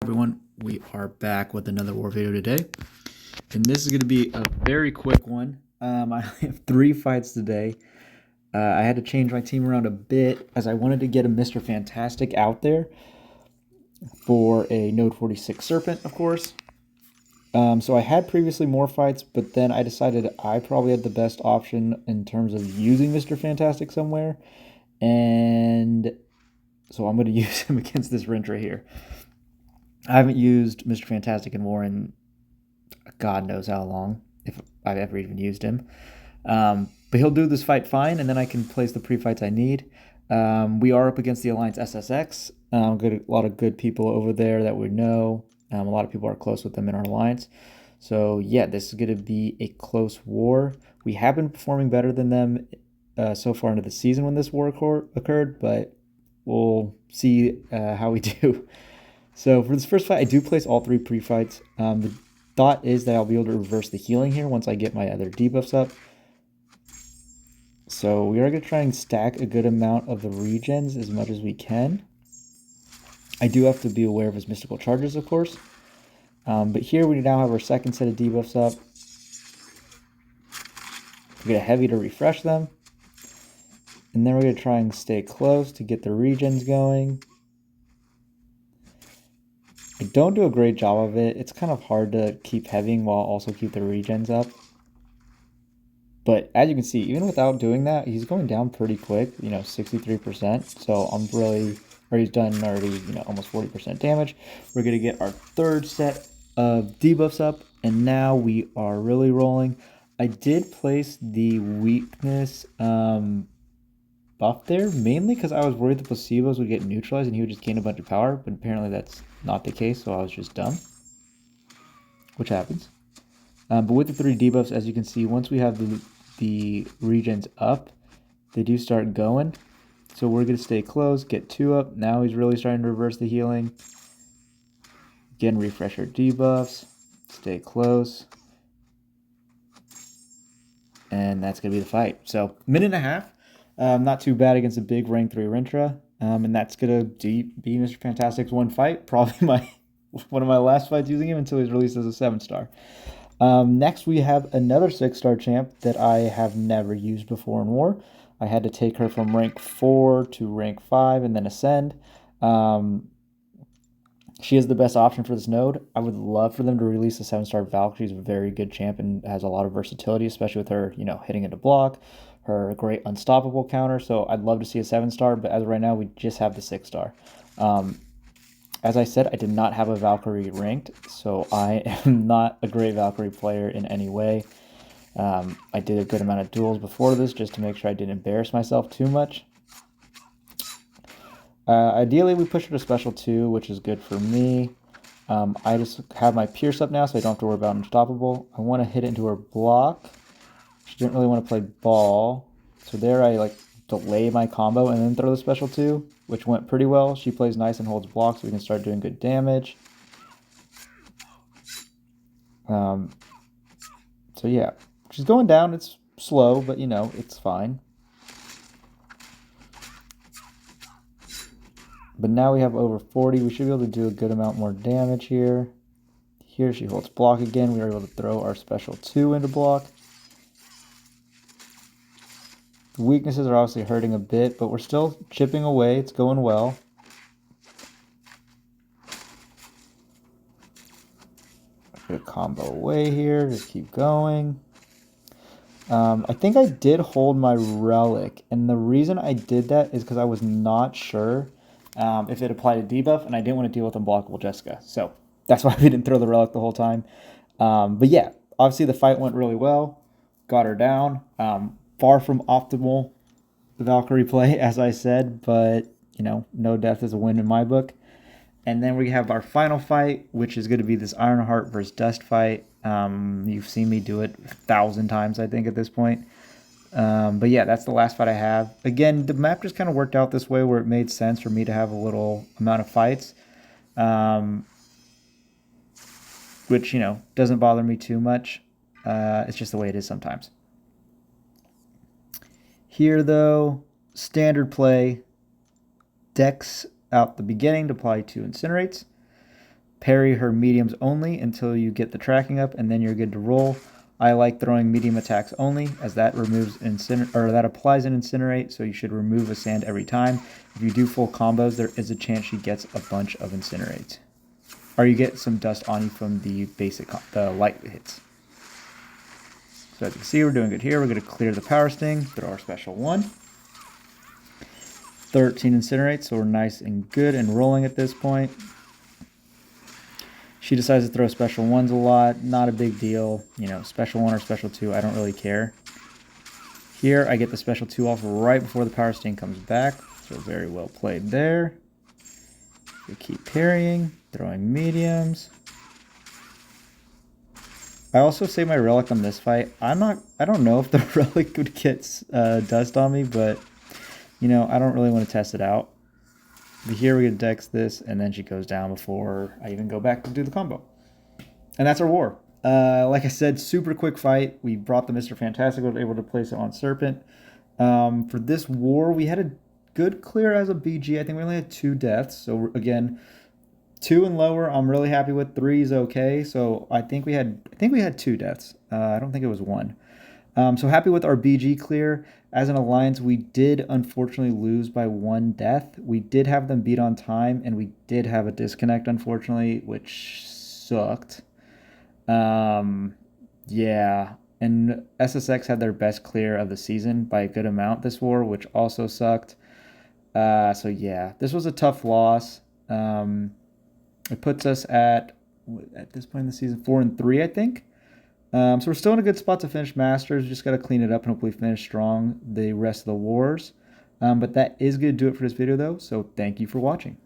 everyone, we are back with another war video today, and this is going to be a very quick one. I have 3 fights today. I had to change my team around a bit as I wanted to get a Mr. Fantastic out there for a Node 46 Serpent, of course. So I had previously more fights, but then I decided I probably had the best option in terms of using Mr. Fantastic somewhere, and so I'm going to use him against this Rintrah here. I haven't used Mr. Fantastic in war in God knows how long, if I've ever even used him. But he'll do this fight fine, and then I can place the pre-fights I need. We are up against the Alliance SSX. A lot of good people over there that we know. A lot of people are close with them in our alliance. So yeah, this is going to be a close war. We have been performing better than them so far into the season when this war occurred, but we'll see how we do. So for this first fight, I do place all 3 pre-fights. The thought is that I'll be able to reverse the healing here once I get my other debuffs up. So we are going to try and stack a good amount of the regens as much as we can. I do have to be aware of his mystical charges, of course. But here we now have our second set of debuffs up. We get a heavy to refresh them. And then we're going to try and stay close to get the regens going. I don't do a great job of it. It's kind of hard to keep heavying while also keep the regens up. But as you can see, even without doing that, he's going down pretty quick, 63%. So I'm really, or he's done already, almost 40% damage. We're going to get our third set of debuffs up, and now we are really rolling. I did place the weakness buff there, mainly because I was worried the placebos would get neutralized and he would just gain a bunch of power, but apparently that's not the case, so I was just dumb, which happens. But with the 3 debuffs, as you can see, once we have the regens up, they do start going. So we're going to stay close, get 2 up. Now he's really starting to reverse the healing. Again, refresh our debuffs, stay close. And that's going to be the fight. So, minute and a half. Not too bad against a big rank 3 Rintrah. And that's going to be Mr. Fantastic's one fight. Probably one of my last fights using him until he's released as a 7-star. Next, we have another 6-star champ that I have never used before in war. I had to take her from rank 4 to rank 5 and then ascend. She is the best option for this node. I would love for them to release a 7-star Valkyrie. She's a very good champ and has a lot of versatility, especially with her, hitting into block, her great unstoppable counter. So I'd love to see a 7-star, but as of right now, we just have the 6-star. As I said, I did not have a Valkyrie ranked, so I am not a great Valkyrie player in any way. I did a good amount of duels before this just to make sure I didn't embarrass myself too much. Ideally, we push her to special 2, which is good for me. I just have my Pierce up now, so I don't have to worry about Unstoppable. I want to hit it into her block. She didn't really want to play ball, so there I delay my combo and then throw the special 2, which went pretty well. She plays nice and holds block, so we can start doing good damage. So yeah, she's going down. It's slow, but it's fine. But now we have over 40. We should be able to do a good amount more damage here. Here she holds block again. We are able to throw our special 2 into block. The weaknesses are obviously hurting a bit, but we're still chipping away. It's going well. Get a combo away here. Just keep going. I think I did hold my relic, and the reason I did that is because I was not sure if it applied a debuff, and I didn't want to deal with unblockable Jessica. So that's why we didn't throw the relic the whole time. But yeah, obviously the fight went really well. Got her down. Far from optimal, the Valkyrie play, as I said, but, no death is a win in my book. And then we have our final fight, which is going to be this Ironheart versus Dust fight. You've seen me do it 1,000 times, I think, at this point. But yeah, that's the last fight I have. Again, the map just kind of worked out this way where it made sense for me to have a little amount of fights, which, doesn't bother me too much. It's just the way it is sometimes. Here, though, standard play, Dex out the beginning to apply 2 Incinerates. Parry her mediums only until you get the tracking up, and then you're good to roll. I like throwing medium attacks only, as that removes that applies an incinerate, so you should remove a sand every time. If you do full combos, there is a chance she gets a bunch of incinerates. Or you get some dust on you from the the light hits. So as you can see, we're doing good here. We're going to clear the power sting, throw our special 1. 13 incinerates, so we're nice and good and rolling at this point. She decides to throw special 1s a lot. Not a big deal. You know, special 1 or special 2, I don't really care. Here, I get the special 2 off right before the power sting comes back. So very well played there. We keep parrying, throwing mediums. I also save my relic on this fight. I don't know if the relic would get dust on me, but you know, I don't really want to test it out. But here we get Dex this, and then she goes down before I even go back to do the combo. And that's our war. Like I said, super quick fight. We brought the Mr. Fantastic, was able to place it on Serpent. For this war, we had a good clear as a BG. I think we only had 2 deaths. So again, 2 and lower, I'm really happy with. 3 is okay. So I think we had 2 deaths. I don't think it was 1. So happy with our BG clear. As an alliance, we did unfortunately lose by 1 death. We did have them beat on time, and we did have a disconnect, unfortunately, which sucked. Yeah, and SSX had their best clear of the season by a good amount this war, which also sucked. So yeah, this was a tough loss. It puts us at this point in the season 4-3, I think. So we're still in a good spot to finish Masters. We just got to clean it up and hopefully finish strong the rest of the wars. But that is going to do it for this video, though. So thank you for watching.